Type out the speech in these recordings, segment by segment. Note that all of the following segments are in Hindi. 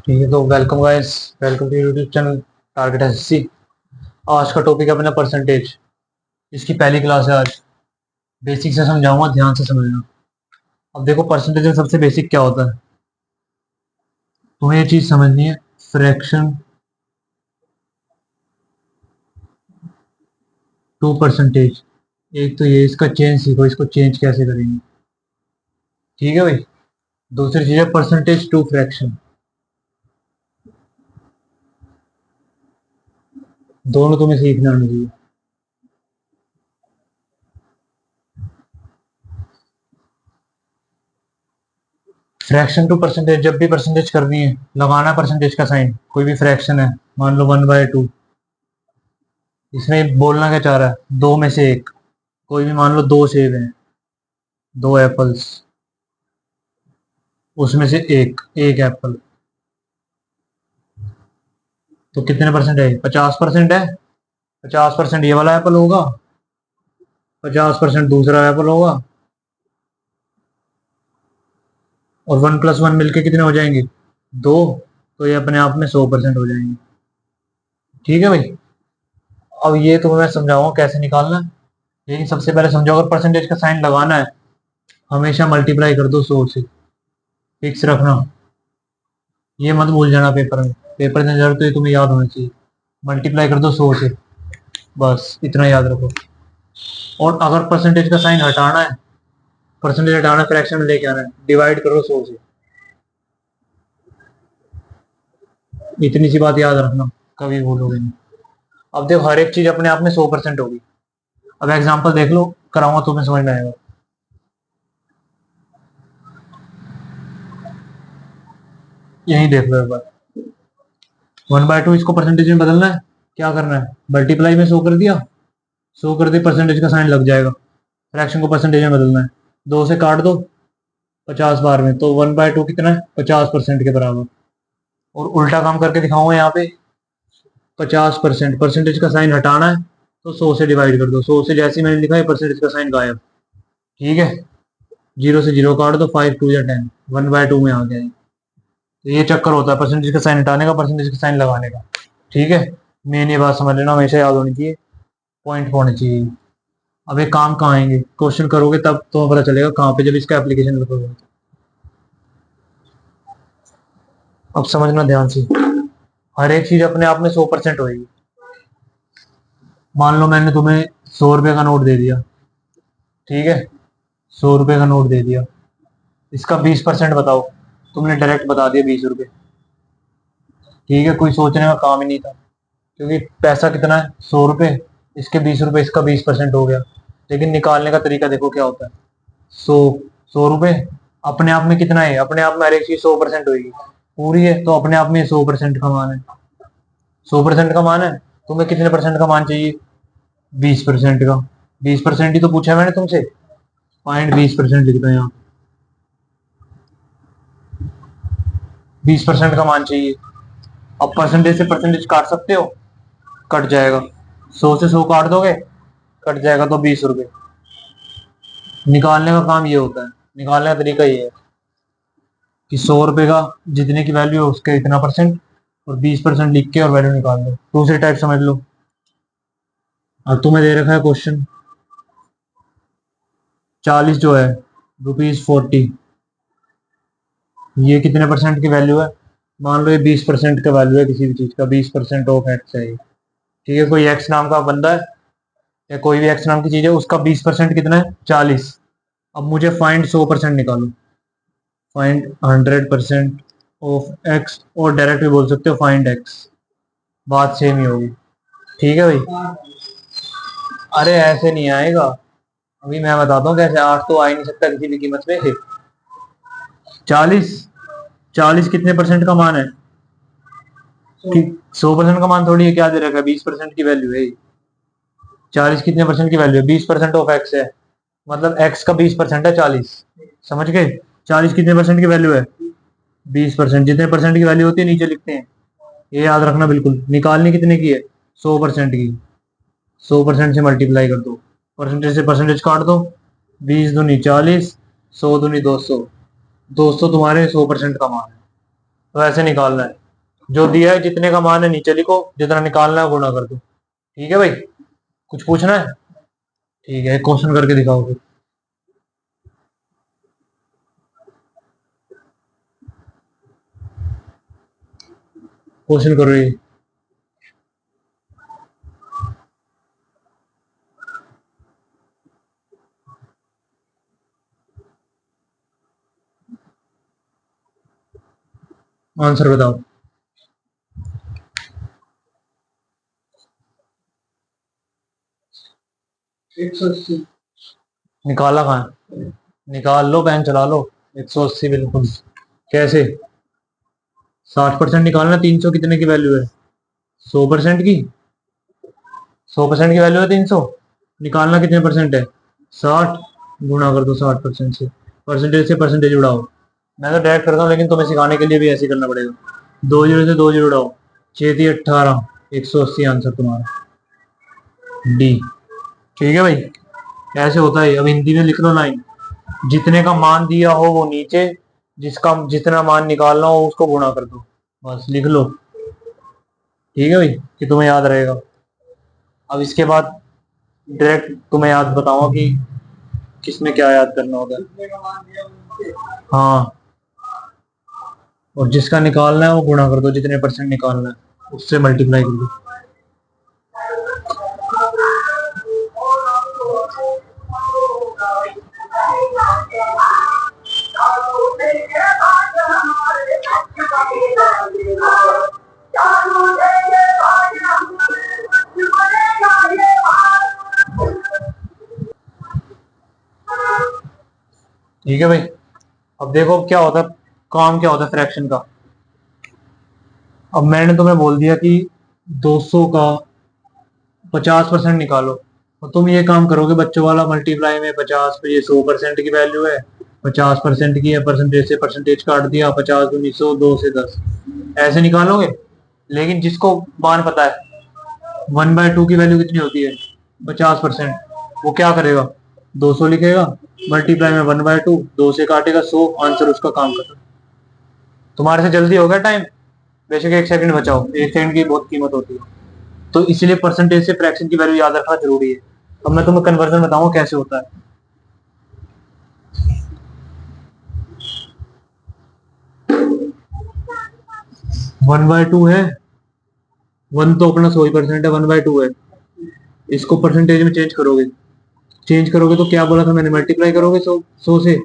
ठीक है, तो welcome guys. Welcome to YouTube channel target SSC. आज का टॉपिक है अपना परसेंटेज। इसकी पहली क्लास है आज। बेसिक से समझाऊंगा, ध्यान से समझना। अब देखो, परसेंटेज में सबसे बेसिक क्या होता है, तुम्हें ये चीज समझनी है। Fraction to percentage. एक तो ये इसका चेंज सीखो, इसको चेंज कैसे करेंगे। ठीक है भाई। दूसरी चीज है परसेंटेज टू फ्रैक्शन। दोनों तुम्हें सीखना आना चाहिए। फ्रैक्शन टू परसेंटेज, जब भी परसेंटेज करनी है लगाना परसेंटेज का साइन। कोई भी फ्रैक्शन है, मान लो 1/2। इसमें बोलना क्या चाह रहा है, दो में से एक। कोई भी मान लो दो सेब हैं, दो एप्पल्स, उसमें से एक एक एप्पल। तो कितने परसेंट है? 50% है। 50% ये वाला एप्पल होगा, 50% दूसरा एप्पल होगा, और 1+1 मिलके कितने हो जाएंगे? दो। तो ये अपने आप में 100% हो जाएंगे। ठीक है भाई। अब ये तुम्हें मैं समझाऊंगा कैसे निकालना है। लेकिन सबसे पहले समझो, अगर परसेंटेज का साइन लगाना है, हमेशा मल्टीप्लाई कर दो 100 से। फिक्स रखना, ये मत भूल जाना पेपर में। पेपर में जरूर तो ये तुम्हें याद होना चाहिए। मल्टीप्लाई कर दो 100 से, बस इतना याद रखो। और अगर परसेंटेज का साइन हटाना है, परसेंटेज हटाना, फ्रैक्शन में लेके आना है, डिवाइड करो 100 से। इतनी सी बात याद रखना, कभी भूलोगे नहीं। अब देखो, हर एक चीज अपने आप में 100% होगी। अब एग्जांपल देख लो, कराऊंगा तुम्हें समझ में आएगा। यही देख लो एक बार। 1/2 इसको परसेंटेज में बदलना है। क्या करना है? मल्टीप्लाई में 100 कर दिया, 100 कर दी, परसेंटेज का साइन लग जाएगा। फ्रैक्शन को परसेंटेज में बदलना है, 2 से काट दो 50 बार में, तो 1/2 कितना है? 50% के बराबर। और उल्टा काम करके दिखाऊंगा यहाँ पे। 50% परसेंटेज का साइन हटाना है, तो 100 से डिवाइड कर दो। 100 से जैसे ही मैंने लिखा है, परसेंटेज का साइन गायब। ठीक है। जीरो से जीरो काट दो, 5×2 या 10, 1/2 में आ गया। तो ये चक्कर होता है परसेंटेज का साइन हटाने का, परसेंटेज का साइन लगाने का। ठीक है। मेन ये बात समझ लेना, हमेशा याद होनी चाहिए, पॉइंट होने चाहिए। अब एक काम कहाँ आएंगे, क्वेश्चन करोगे तब तो पता चलेगा कहाँ पे, जब इसका एप्लीकेशन करोगे। अब समझना ध्यान से। हर एक चीज अपने आप में 100% होगी। मान लो मैंने तुम्हें 100 रुपये का नोट दे दिया। ठीक है। 100 रुपये का नोट दे दिया, इसका 20% बताओ। तुमने डायरेक्ट बता दिया 20 रुपये। ठीक है, कोई सोचने का काम ही नहीं था, क्योंकि पैसा कितना है? 100 रुपये। इसके 20 रुपये, इसका 20% हो गया। लेकिन निकालने का तरीका देखो क्या होता है। 100 100 रुपये अपने आप में कितना है? अपने आप में हर एक चीज 100% होगी। पूरी है तो अपने आप में 100% का मान है। 100% का मान है। तुम्हें कितने परसेंट का मान चाहिए? 20% का। 20% ही तो पूछा है मैंने तुमसे। 0.20% लिख दो यहाँ। 20% का मान चाहिए। अब परसेंटेज से परसेंटेज काट सकते हो, कट जाएगा। 100 से 100 काट दोगे, कट जाएगा, तो 20 रुपये। निकालने का काम ये होता है, निकालने का तरीका ये है कि 100 रुपये का जितने की वैल्यू है उसके इतना परसेंट, और 20% लिख के और वैल्यू निकाल दो। दूसरी टाइप समझ लो। अब तुम्हें दे रखा है क्वेश्चन, 40 जो है, ₹40। ये कितने परसेंट की वैल्यू है? मान लो ये 20% का वैल्यू है किसी भी चीज का, 20% ऑफ एक्स है ये। ठीक है, कोई एक्स नाम का बंदा है, या कोई भी एक्स नाम की चीज है, उसका 20% कितना है? 40। अब मुझे फाइंड 100% निकालो। फाइंड 100% ऑफ एक्स, और डायरेक्ट भी बोल सकते हो फाइंड एक्स। बात सेम ही होगी। ठीक है भाई। अरे ऐसे नहीं आएगा, अभी मैं बताता हूँ कैसे। 8 तो आ ही नहीं सकता किसी भी कीमत पे। 40, 40 कितने परसेंट का मान है? कि 100% का मान थोड़ी है, क्या दे रखा है? 20% की वैल्यू है। 40 कितने परसेंट की वैल्यू है? 20% ऑफ एक्स है, मतलब एक्स का 20% है 40। समझ गए? 40 कितने परसेंट की वैल्यू है? 20%। जितने परसेंट की वैल्यू होती है नीचे लिखते हैं, ये याद रखना बिल्कुल। निकालनी कितने की है? 100% की। 100% से मल्टीप्लाई कर दो, परसेंटेज से परसेंटेज काट दो। 20 दूनी 40, 100 दूनी 200। 200 तुम्हारे 100% का मान है। तो ऐसे निकालना है, जो दिया है जितने का मान है नीचे लिखो, जितना निकालना है गुणा कर दो। ठीक है भाई, कुछ पूछना है? ठीक है, एक क्वेश्चन करके दिखाओ फिर। क्वेश्चन करो ये। आंसर बताओ। 180 निकाला कहाँ है? निकाल लो, पेन चला लो। 180 बिल्कुल। कैसे? 60% निकालना। 300 कितने की वैल्यू है? 100% की। 100% की वैल्यू है 300। निकालना कितने परसेंट है? 60। गुणा कर दो 60% से। परसेंटेज से परसेंटेज उड़ाओ। मैं तो डायरेक्ट करता हूँ, लेकिन तुम्हें सिखाने के लिए भी ऐसे ही करना पड़ेगा। 2 जीरो से 2 जीरो उड़ाओ। 6 × 18 180 आंसर तुम्हारा डी। ठीक है भाई, ऐसे होता है। अब हिंदी में लिख लो लाइन। जितने का मान दिया हो वो नीचे, जिसका जितना मान निकालना हो उसको गुणा कर दो। बस लिख लो। ठीक है भाई, कि तुम्हें याद रहेगा। अब इसके बाद डायरेक्ट तुम्हें याद बताऊंगा कि किसमें क्या याद करना होगा। हाँ, और जिसका निकालना है वो गुणा कर दो, जितने परसेंट निकालना है उससे मल्टीप्लाई कर दो। ठीक है भाई, अब देखो क्या होता है, काम क्या होता है फ्रैक्शन का। अब मैंने तुम्हें बोल दिया कि 200 का 50% निकालो, और तुम ये काम करोगे बच्चों वाला मल्टीप्लाई में 50 पे। ये 100% की वैल्यू है, 50% की है, परसेंटेज से परसेंटेज काट दिया, 50 दूनी 100, 2 से 10, ऐसे निकालोगे। लेकिन जिसको मान पता है 1/2 की वैल्यू कितनी होती है, 50%, वो क्या करेगा? 200 लिखेगा, मल्टीप्लाई में 1/2, 2 से काटेगा 100, आंसर उसका काम कर। तुम्हारे से जल्दी हो गया टाइम। बेशक 1 सेकंड बचाओ, 1 सेकंड की बहुत कीमत होती है। तो इसीलिए परसेंटेज से फ्रैक्शन की वैल्यू याद रखना जरूरी है। अब मैं तुम्हें कन्वर्जन बताऊंगा कैसे होता है। 1/2 है, 1 तो अपना 100% है, 1/2 है। इसको परसेंटेज में चेंज करोगे। चेंज करोगे तो क्या बोला था मैंने, मल्टीप्लाई करोगे 100 से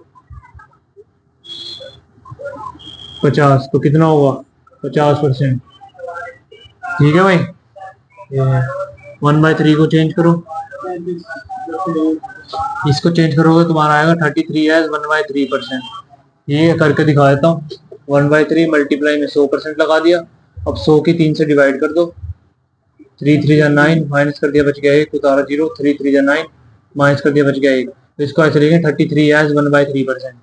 50, तो कितना होगा? 50%। ठीक है भाई, 1/3 को चेंज करो। इसको चेंज करोगे तुम्हारा आएगा 33 एज 1/3%। ये करके दिखा देता हूँ। 1/3 मल्टीप्लाई में 100% लगा दिया। अब 100 की 3 से डिवाइड कर दो। 3 3 9, माइनस कर दिया, बच गया 1, उतारा 0। 3 3 9, माइनस कर दिया, बच गया 1। तो इसको ऐसे लिखेंगे 33 एज 1/3%।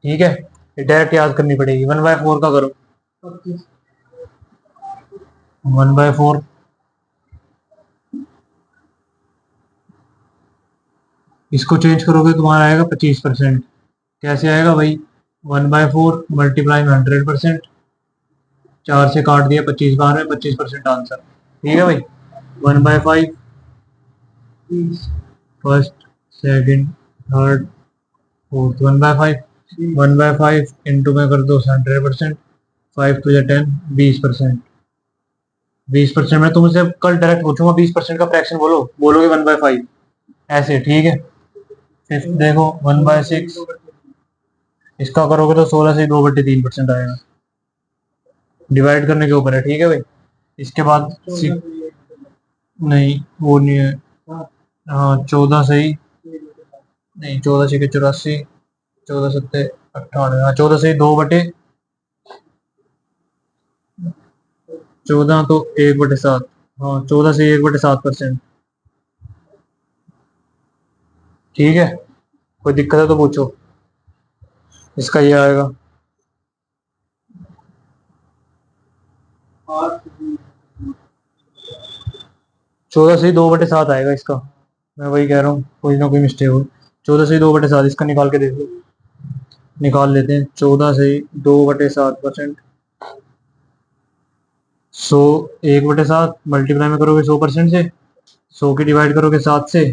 ठीक है, ये डायरेक्ट याद करनी पड़ेगी। 1/4 का करो। 1/4 इसको चेंज करोगे तुम्हारा आएगा 25%। कैसे आएगा भाई? 1/4 मल्टीप्लाई में 100%। 4 से काट दिया, 25 बार में 25% आंसर। ठीक है भाई, 1/5 first, second, third, fourth. 1/5, 1/5 into में कर दो 100%। 5 × 2 = 10, 20%। 20% में तुमसे कल डायरेक्ट पूछूंगा 20% का फ्रैक्शन बोलो, बोलोगे 1/5 ऐसे। ठीक है, फिफ्थ देखो 1/6। इसका करोगे तो 16 से 2/3% आएगा। डिवाइड करने के ऊपर है। ठीक है भाई, इसके बाद नहीं, वो नहीं है। हाँ, 14 सही नहीं, 14 × 6 = 84, 14 × 7 = 98। हाँ, 14 से 14 तो 1/7। हाँ, 14 से 1/7%। ठीक है, कोई दिक्कत है तो पूछो। इसका ये आएगा 14 से 2/7 आएगा इसका। मैं वही कह रहा हूँ, कोई ना कोई मिस्टेक हो। 14 से 2/7, इसका निकाल के देख लो। निकाल लेते हैं। 14 से 2/7%। 100 1/7 मल्टीप्लाई में करोगे 100% से, 100 की डिवाइड करोगे 7 से,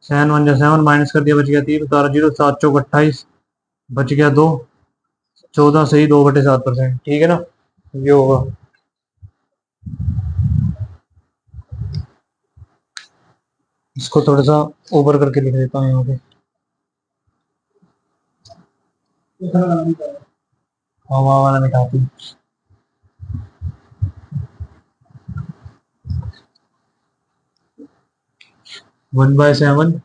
7 1 जा 7 माइनस कर दिया, बच गया 3, 17 0, 7 चौक 28, बच गया 2, 14 सही 2/7%। ठीक है ना, ये होगा। इसको थोड़ा सा ऊपर करके लिख देता हूँ यहाँ पे, हवा वाला मिटाती हूँ। 1/7,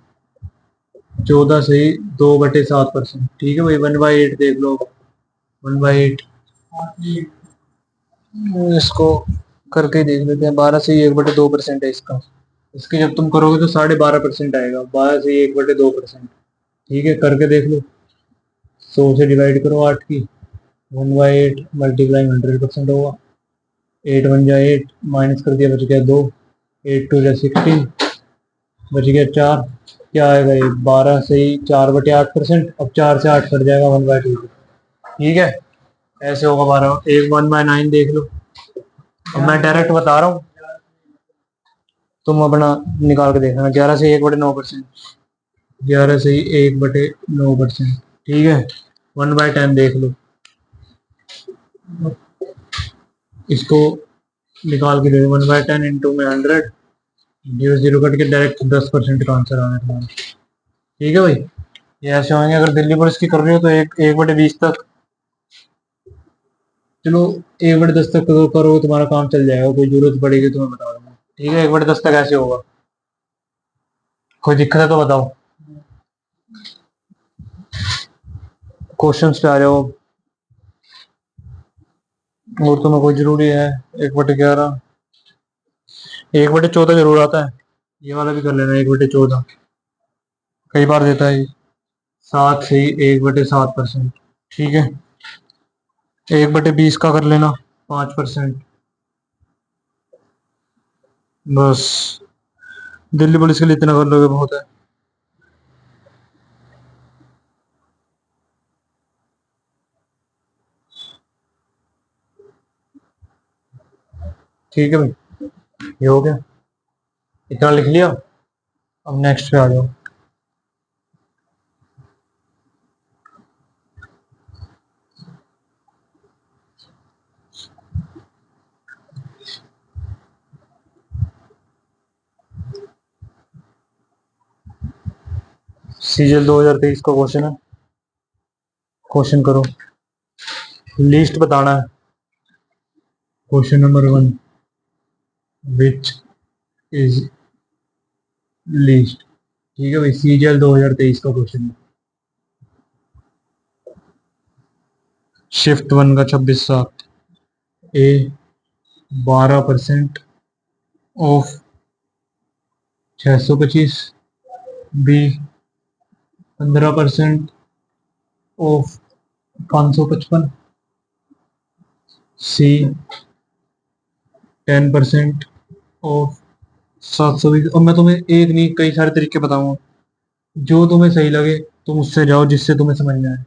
14 सही 2/7%। ठीक है भाई, 1/8 देख लो, 1/8, इसको करके देख लेते हैं। 12 से 1/2% है इसका। इसके जब तुम करोगे तो 12.5% आएगा, 12 से 1/2%। ठीक है, करके देख लो। 100 से डिवाइड करो 8 की, 1/8 मल्टीप्लाई 100% होगा। 8 1 जा 8, माइनस कर दिया, बच गया 2, 8 2 जा 16, बच गया 4। क्या आएगा ये, 12 से ही 4/8%। अब 4 से 8 कट जाएगा 1/2। ठीक है, ऐसे होगा 12। एक 1/9 देख लो। अब मैं डायरेक्ट बता रहा हूँ, तुम अपना निकाल के देखना। 11 से 1/9%, 11 से 1/9%। ठीक है, 1/10 देख लो, इसको निकाल के देखो। 1/10 इंटू में 100, 0 0 कट के डायरेक्ट 10% का आंसर आना है तुम्हारा। ठीक है भाई, ये ऐसे होंगे। अगर दिल्ली पुलिस की कर रहे हो तो 1/20 तक, चलो 1/10 तक करो, तुम्हारा काम चल जाएगा। कोई जरूरत पड़ेगी तो मैं बता दूंगा। ठीक है, 1/10 तक ऐसे होगा। कोई दिक्कत है तो बताओ। क्वेश्चंस पे आ जाओ। और तुम्हें कोई जरूरी है, 1/11, 1/14 जरूर आता है। ये वाला भी कर लेना, 1/14 कई बार देता है ये। 7 से 1/7%। ठीक है, 1/20 का कर लेना, 5%। बस, दिल्ली पुलिस के लिए इतना कर लोगे बहुत है। ठीक है भाई, ये हो गया, इतना लिख लिया। अब नेक्स्ट पे आ जाओ। सीजल 2023 का क्वेश्चन है। क्वेश्चन करो, लिस्ट बताना है। Question number 1, which is list. ठीक है भाई, सीजल 2023 का क्वेश्चन है। शिफ्ट 1 का 26/7, A 12% of 625, B 15% of 555, C 10% of 720। और मैं तुम्हें एक नहीं कई सारे तरीके बताऊंगा, जो तुम्हें सही लगे तुम उससे जाओ, जिससे तुम्हें समझ में आए।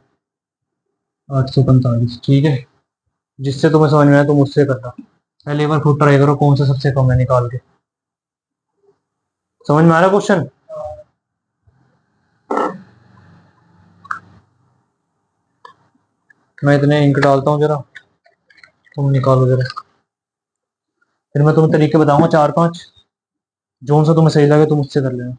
845, ठीक है, जिससे तुम्हें समझ में आए तुम उससे करना। पहले एक बार खुद ट्राई करो कौन सा सबसे कम है, निकाल के। समझ में आ रहा क्वेश्चन? मैं इतने इंक डालता हूँ, जरा तुम निकालो जरा, फिर मैं तुम्हें तरीके बताऊंगा 4 5, जो सा तुम्हें सही लगे तुम उससे कर लेना।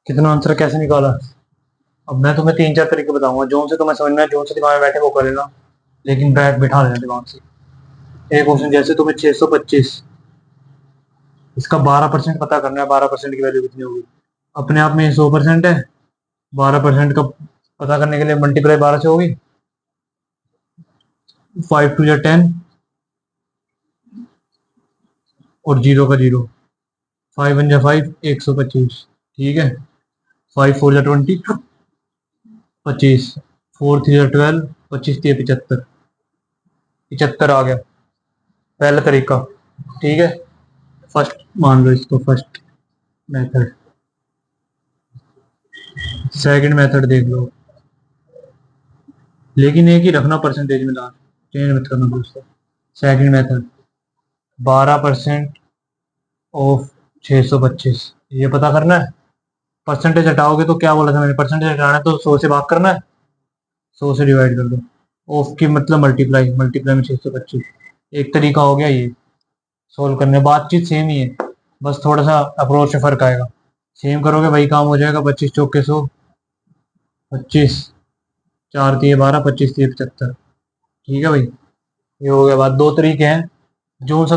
कितना आंसर कैसे निकाला? अब मैं तुम्हें 3 4 तरीके बताऊंगा, जो से तुम्हें समझ में आए, जो से दिमाग में बैठे वो कर लेना, लेकिन बैठ बिठा लेना दिमाग से। एक क्वेश्चन जैसे तुम्हें 625, इसका 12% पता करना है, 12% की वैल्यू कितनी होगी। अपने आप में 100% है। 12% का पता करने के लिए मल्टीप्लाई 12 से होगी। 5 टू या 10 और 0 का 0। 5 वन जा 5, 125। ठीक है। 5 4 जा 20, 25। 4 3 जा 12, 25 3 75। 75 आ गया पहला तरीका। ठीक है। फर्स्ट मान लो इसको फर्स्ट मेथड। सेकंड मेथड देख लो, लेकिन एक ही रखना परसेंटेज में लास्ट, चेंज मत करना दोस्तों। सेकंड मेथड 12% ऑफ 625, ये पता करना है। परसेंटेज हटाओगे तो क्या बोला था मैंने, परसेंटेज हटाना है तो 100 से भाग करना है, 100 से डिवाइड कर दो। ऑफ की मतलब मल्टीप्लाई, मल्टीप्लाई में 625। एक तरीका हो गया ये सोल्व करने। बातचीत सेम ही है, बस थोड़ा सा अप्रोच में फर्क आएगा। सेम करोगे वही काम हो जाएगा। 25 चौके 100, 25 4 तिये 12, 25 तिये 75। ठीक है भाई, ये हो गया बात। दो तरीके हैं, जो सा तुम